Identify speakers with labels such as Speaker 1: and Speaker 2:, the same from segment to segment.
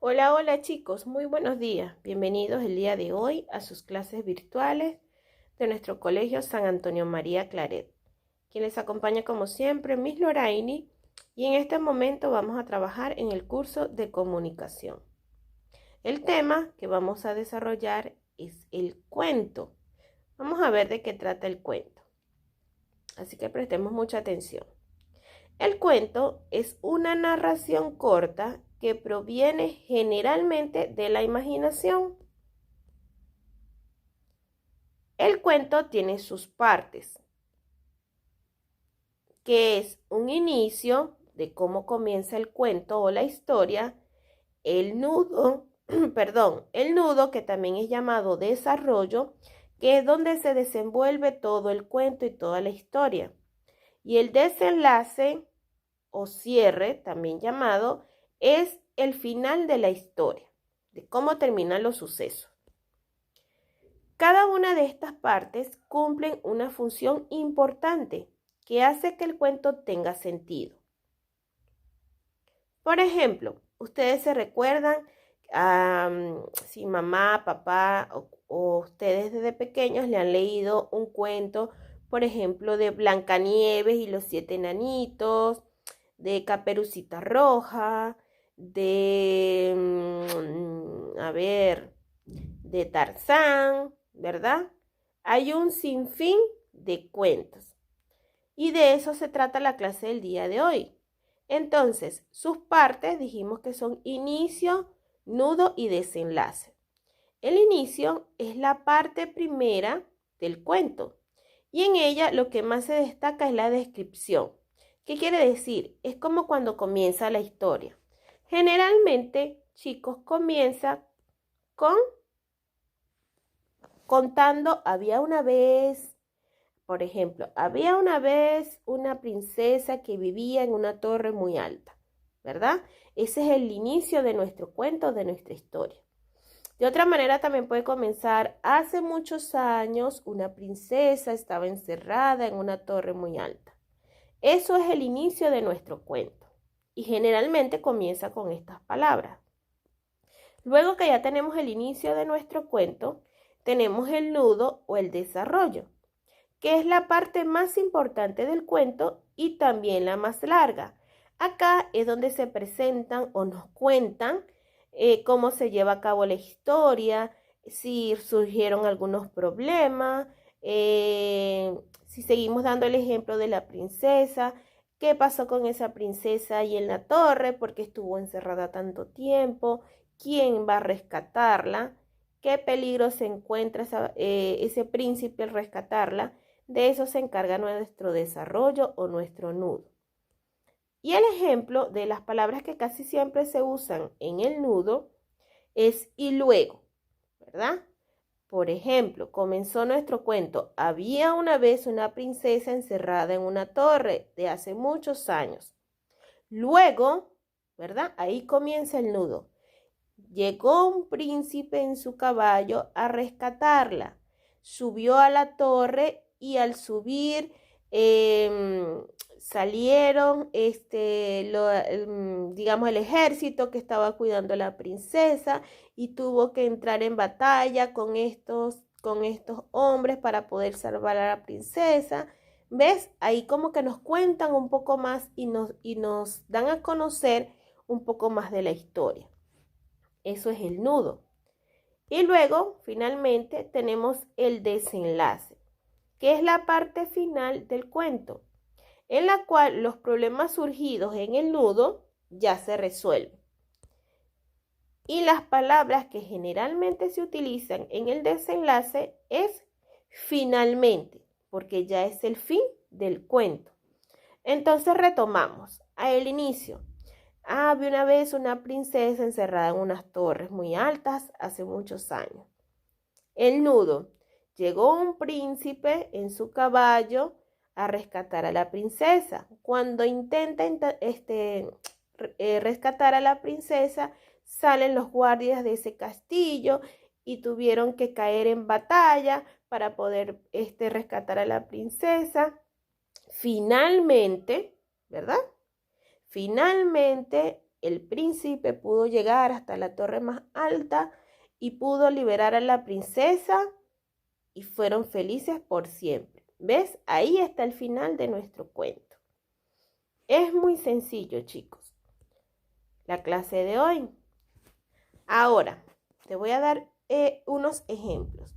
Speaker 1: Hola, hola chicos, muy buenos días. Bienvenidos el día de hoy a sus clases virtuales de nuestro colegio San Antonio María Claret. Quien les acompaña como siempre, Miss Loraini, y en este momento vamos a trabajar en el curso de comunicación. El tema que vamos a desarrollar es el cuento. Vamos a ver de qué trata el cuento. Así que prestemos mucha atención. El cuento es una narración corta que proviene generalmente de la imaginación. El cuento tiene sus partes, que es un inicio de cómo comienza el cuento o la historia, el nudo, el nudo que también es llamado desarrollo, que es donde se desenvuelve todo el cuento y toda la historia. Y el desenlace o cierre, también llamado, es el final de la historia, de cómo terminan los sucesos. Cada una de estas partes cumplen una función importante que hace que el cuento tenga sentido. Por ejemplo, ustedes se recuerdan si mamá, papá o ustedes desde pequeños le han leído un cuento, por ejemplo, de Blancanieves y los 7 enanitos, de Caperucita Roja, de Tarzán, ¿verdad? Hay un sinfín de cuentos y de eso se trata la clase del día de hoy. Entonces, sus partes dijimos que son inicio, nudo y desenlace. El inicio es la parte primera del cuento y en ella lo que más se destaca es la descripción. ¿Qué quiere decir? Es como cuando comienza la historia. Generalmente, chicos, comienza contando había una vez, por ejemplo, había una vez una princesa que vivía en una torre muy alta, ¿verdad? Ese es el inicio de nuestro cuento, de nuestra historia. De otra manera también puede comenzar, hace muchos años una princesa estaba encerrada en una torre muy alta. Eso es el inicio de nuestro cuento y generalmente comienza con estas palabras. Luego que ya tenemos el inicio de nuestro cuento, tenemos el nudo o el desarrollo, que es la parte más importante del cuento y también la más larga. Acá es donde se presentan o nos cuentan cómo se lleva a cabo la historia, si surgieron algunos problemas, si seguimos dando el ejemplo de la princesa, qué pasó con esa princesa ahí en la torre, por qué estuvo encerrada tanto tiempo, quién va a rescatarla, qué peligro se encuentra ese príncipe al rescatarla. De eso se encarga nuestro desarrollo o nuestro nudo. Y el ejemplo de las palabras que casi siempre se usan en el nudo es y luego, ¿verdad? Por ejemplo, comenzó nuestro cuento. Había una vez una princesa encerrada en una torre de hace muchos años. Luego, ¿verdad? Ahí comienza el nudo. Llegó un príncipe en su caballo a rescatarla. Subió a la torre y al subir salieron digamos el ejército que estaba cuidando a la princesa y tuvo que entrar en batalla con estos hombres para poder salvar a la princesa. ¿Ves? Ahí como que nos cuentan un poco más y nos dan a conocer un poco más de la historia. Eso es el nudo. Y luego, finalmente, tenemos el desenlace, que es la parte final del cuento, en la cual los problemas surgidos en el nudo ya se resuelven. Y las palabras que generalmente se utilizan en el desenlace es finalmente, porque ya es el fin del cuento. Entonces retomamos al inicio. Había una vez una princesa encerrada en unas torres muy altas hace muchos años. El nudo. Llegó un príncipe en su caballo a rescatar a la princesa. Cuando intenta rescatar a la princesa, salen los guardias de ese castillo y tuvieron que caer en batalla para poder rescatar a la princesa. Finalmente, ¿verdad? Finalmente, el príncipe pudo llegar hasta la torre más alta y pudo liberar a la princesa y fueron felices por siempre. ¿Ves? Ahí está el final de nuestro cuento. Es muy sencillo, chicos, la clase de hoy. Ahora, te voy a dar unos ejemplos.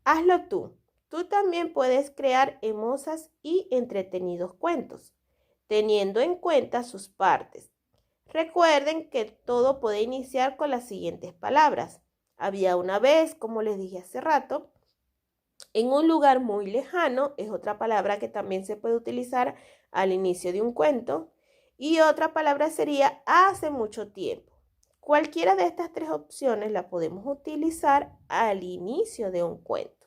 Speaker 1: Hazlo tú. Tú también puedes crear hermosas y entretenidos cuentos, teniendo en cuenta sus partes. Recuerden que todo puede iniciar con las siguientes palabras. Había una vez, como les dije hace rato, en un lugar muy lejano, es otra palabra que también se puede utilizar al inicio de un cuento. Y otra palabra sería hace mucho tiempo. Cualquiera de estas tres opciones la podemos utilizar al inicio de un cuento.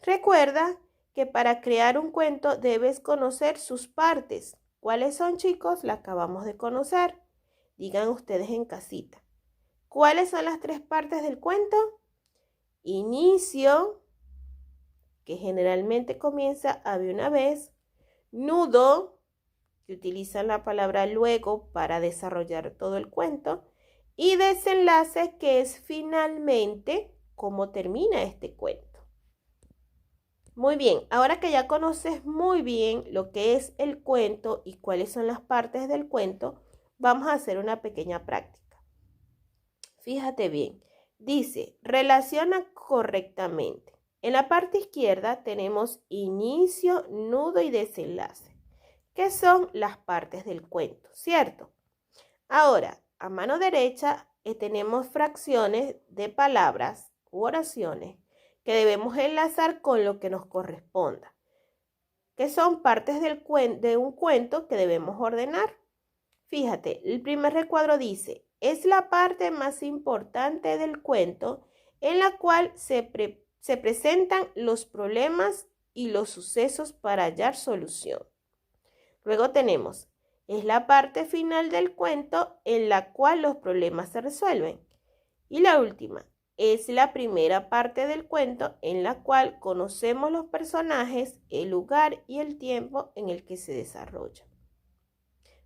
Speaker 1: Recuerda que para crear un cuento debes conocer sus partes. ¿Cuáles son, chicos? La acabamos de conocer. Digan ustedes en casita. ¿Cuáles son las tres partes del cuento? Inicio, que generalmente comienza había una vez. Nudo, que utilizan la palabra luego para desarrollar todo el cuento. Y desenlace, que es finalmente cómo termina este cuento. Muy bien, ahora que ya conoces muy bien lo que es el cuento y cuáles son las partes del cuento, vamos a hacer una pequeña práctica. Fíjate bien, dice, relaciona correctamente. En la parte izquierda tenemos inicio, nudo y desenlace, que son las partes del cuento, ¿cierto? Ahora, a mano derecha tenemos fracciones de palabras u oraciones que debemos enlazar con lo que nos corresponda, que son partes de un cuento que debemos ordenar. Fíjate, el primer recuadro dice, es la parte más importante del cuento en la cual se presentan los problemas y los sucesos para hallar solución. Luego tenemos, es la parte final del cuento en la cual los problemas se resuelven. Y la última, es la primera parte del cuento en la cual conocemos los personajes, el lugar y el tiempo en el que se desarrolla.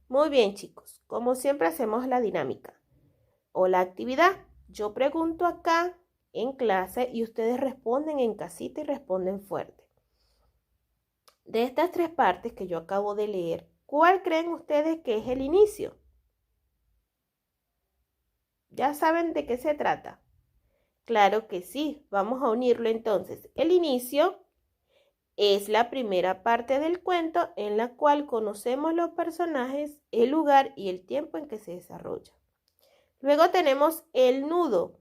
Speaker 1: Muy bien, chicos, como siempre hacemos la dinámica o la actividad. Yo pregunto acá en clase y ustedes responden en casita y responden fuerte. De estas tres partes que yo acabo de leer, ¿cuál creen ustedes que es el inicio? ¿Ya saben de qué se trata? Claro que sí, vamos a unirlo entonces. El inicio es la primera parte del cuento en la cual conocemos los personajes, el lugar y el tiempo en que se desarrolla. Luego tenemos el nudo.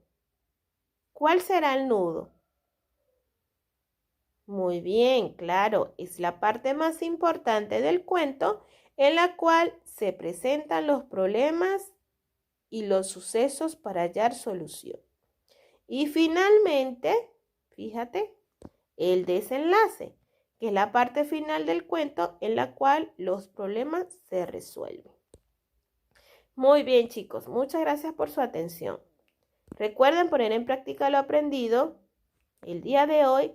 Speaker 1: ¿Cuál será el nudo? Muy bien, claro, es la parte más importante del cuento en la cual se presentan los problemas y los sucesos para hallar solución. Y finalmente, fíjate, el desenlace, que es la parte final del cuento en la cual los problemas se resuelven. Muy bien, chicos, muchas gracias por su atención. Recuerden poner en práctica lo aprendido el día de hoy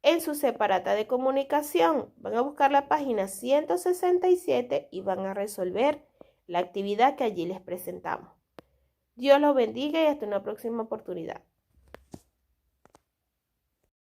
Speaker 1: en su separata de comunicación. Van a buscar la página 167 y van a resolver la actividad que allí les presentamos. Dios los bendiga y hasta una próxima oportunidad.